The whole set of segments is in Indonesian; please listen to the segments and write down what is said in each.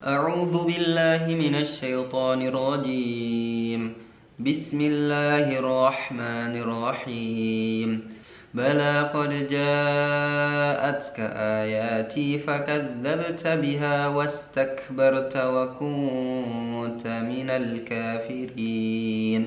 أعوذ بالله من الشيطان الرجيم بسم الله الرحمن الرحيم بلى قد جاءتك آياتي فكذبت بها واستكبرت وكنت من الكافرين.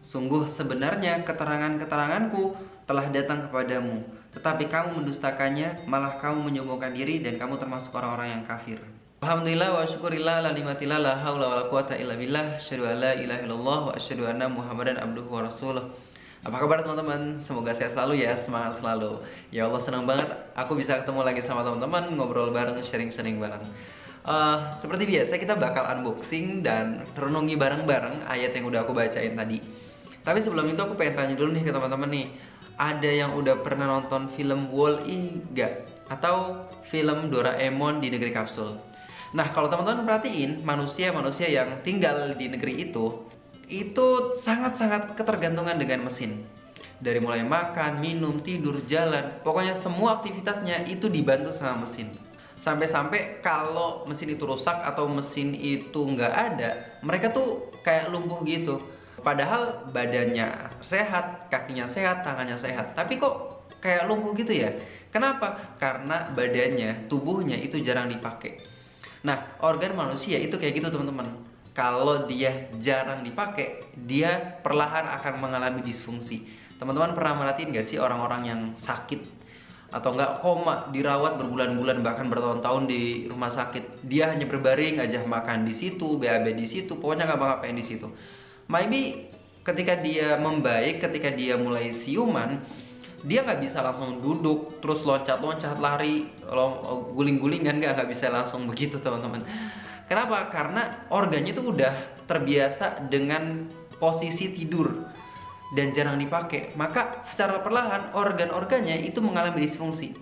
Sungguh sebenarnya keterangan-keteranganku telah datang kepadamu, tetapi kamu mendustakannya, malah kamu menyombongkan diri dan kamu termasuk orang-orang yang kafir. Alhamdulillah wa syukurillah la nikmatillah la haula wala quwata illa billah asyhadu an la ilaha illallah wa asyhadu anna muhammadan abduhu wa rasuluh. Apa kabar teman-teman? Semoga sehat selalu ya, semangat selalu. Ya Allah, senang banget aku bisa ketemu lagi sama teman-teman, ngobrol bareng, sharing-sharing bareng. Seperti biasa kita bakal unboxing dan renungi bareng-bareng ayat yang udah aku bacain tadi. Tapi sebelum itu aku pengen tanya dulu nih ke teman-teman nih. Ada yang udah pernah nonton film Wall-E gak? Atau film Doraemon di Negeri Kapsul? Nah, kalau teman-teman perhatiin, manusia-manusia yang tinggal di negeri itu sangat-sangat ketergantungan dengan mesin. Dari mulai makan, minum, tidur, jalan, pokoknya semua aktivitasnya itu dibantu sama mesin. Sampai-sampai kalau mesin itu rusak atau mesin itu nggak ada, mereka tuh kayak lumpuh gitu. Padahal badannya sehat, kakinya sehat, tangannya sehat, tapi kok kayak lumpuh gitu ya? Kenapa? Karena badannya, tubuhnya itu jarang dipakai. Nah, organ manusia itu kayak gitu teman-teman. Kalau dia jarang dipakai, dia perlahan akan mengalami disfungsi. Teman-teman pernah merhatiin gak sih orang-orang yang sakit atau enggak koma, dirawat berbulan-bulan bahkan bertahun-tahun di rumah sakit? Dia hanya berbaring aja, makan di situ, BAB di situ, pokoknya nggak ngapain di situ. Maybe ketika dia membaik, ketika dia mulai siuman, dia nggak bisa langsung duduk terus loncat-loncat lari guling-gulingan, nggak bisa langsung begitu teman-teman. Kenapa? Karena organnya itu udah terbiasa dengan posisi tidur dan jarang dipakai, maka secara perlahan organ-organnya itu mengalami disfungsi.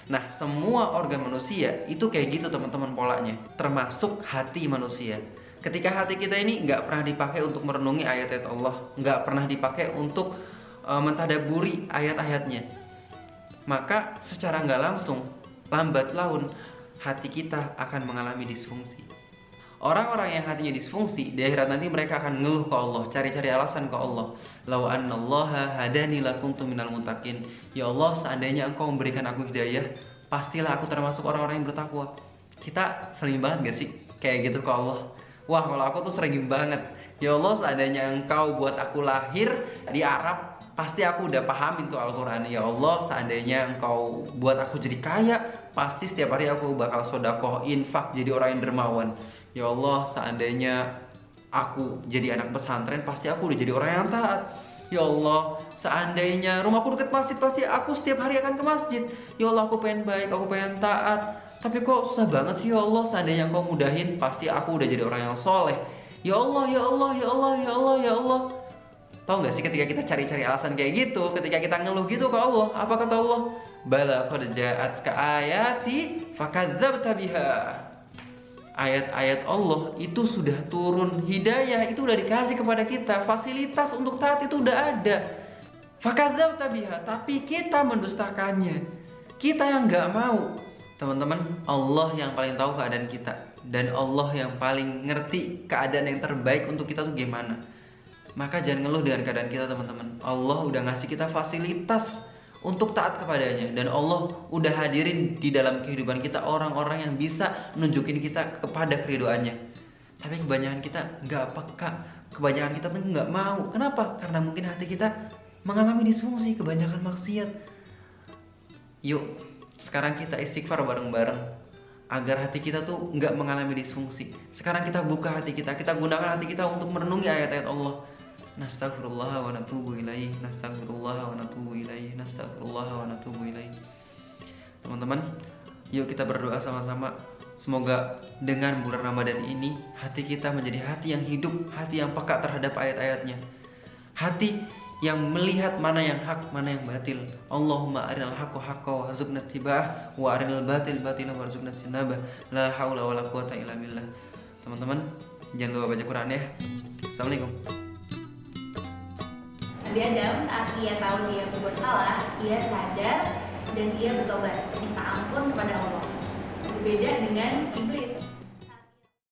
Nah, semua organ manusia itu kayak gitu teman-teman polanya, termasuk hati manusia. Ketika hati kita ini nggak pernah dipakai untuk merenungi ayat-ayat Allah, nggak pernah dipakai untuk mentadaburi ayat-ayatnya, maka secara nggak langsung, lambat laun, hati kita akan mengalami disfungsi. Orang-orang yang hatinya disfungsi, di akhirat nanti mereka akan ngeluh ke Allah, cari-cari alasan ke Allah. Lau annallaha hadani lakuntu minal muttaqin. Ya Allah, seandainya engkau memberikan aku hidayah, pastilah aku termasuk orang-orang yang bertakwa. Kita sering banget gak sih kayak gitu ke Allah? Wah, kalau aku tuh sering banget. Ya Allah, seandainya engkau buat aku lahir di Arab, pasti aku udah pahamin tuh Al-Quran. Ya Allah, seandainya engkau buat aku jadi kaya, pasti setiap hari aku bakal sodakoh, infak, jadi orang yang dermawan. Ya Allah, seandainya aku jadi anak pesantren, pasti aku udah jadi orang yang taat. Ya Allah, seandainya rumahku deket masjid, pasti aku setiap hari akan ke masjid. Ya Allah, aku pengen baik, aku pengen taat. Tapi kok susah banget sih ya Allah, seandainya engkau mudahin, pasti aku udah jadi orang yang soleh. Ya Allah, ya Allah, ya Allah, ya Allah, ya Allah. Tahu gak sih ketika kita cari-cari alasan kayak gitu, ketika kita ngeluh gitu ke Allah, apa kata Allah? Bala qad ja'atka ayati fakadzdzabta biha. Ayat-ayat Allah itu sudah turun, hidayah itu udah dikasih kepada kita, fasilitas untuk taat itu udah ada. Fakadzdzabta biha, tapi kita mendustakannya. Kita yang nggak mau. Teman-teman, Allah yang paling tahu keadaan kita, dan Allah yang paling ngerti keadaan yang terbaik untuk kita tuh gimana. Maka jangan ngeluh dengan keadaan kita teman-teman. Allah udah ngasih kita fasilitas untuk taat kepadanya, dan Allah udah hadirin di dalam kehidupan kita orang-orang yang bisa nunjukin kita kepada keridoannya. Tapi kebanyakan kita nggak peka, kebanyakan kita tuh nggak mau. Kenapa? Karena mungkin hati kita mengalami disfungsi, kebanyakan maksiat. Yuk, sekarang kita istighfar bareng-bareng agar hati kita tuh nggak mengalami disfungsi. Sekarang kita buka hati kita gunakan hati kita untuk merenungi ayat-ayat Allah. Nastaghfirullah wa natubu ilaih, nastaghfirullah wa natubu ilaih, nastaghfirullah wa natubu ilaih. Teman-teman, yuk kita berdoa sama-sama. Semoga dengan bulan Ramadan ini hati kita menjadi hati yang hidup, hati yang peka terhadap ayat-ayatnya, hati yang melihat mana yang hak, mana yang batil. Allahumma arinal haqqa haqqa warzuqna ittiba'ah wa arinal batil batila warzuqna ijtinabah. La haula wala quwata illa billah. Teman-teman, jangan lupa baca Quran ya. Assalamualaikum. Nabi Adam saat ia tahu dia berbuat salah, ia sadar dan ia bertobat, minta ampun kepada Allah. Berbeda dengan iblis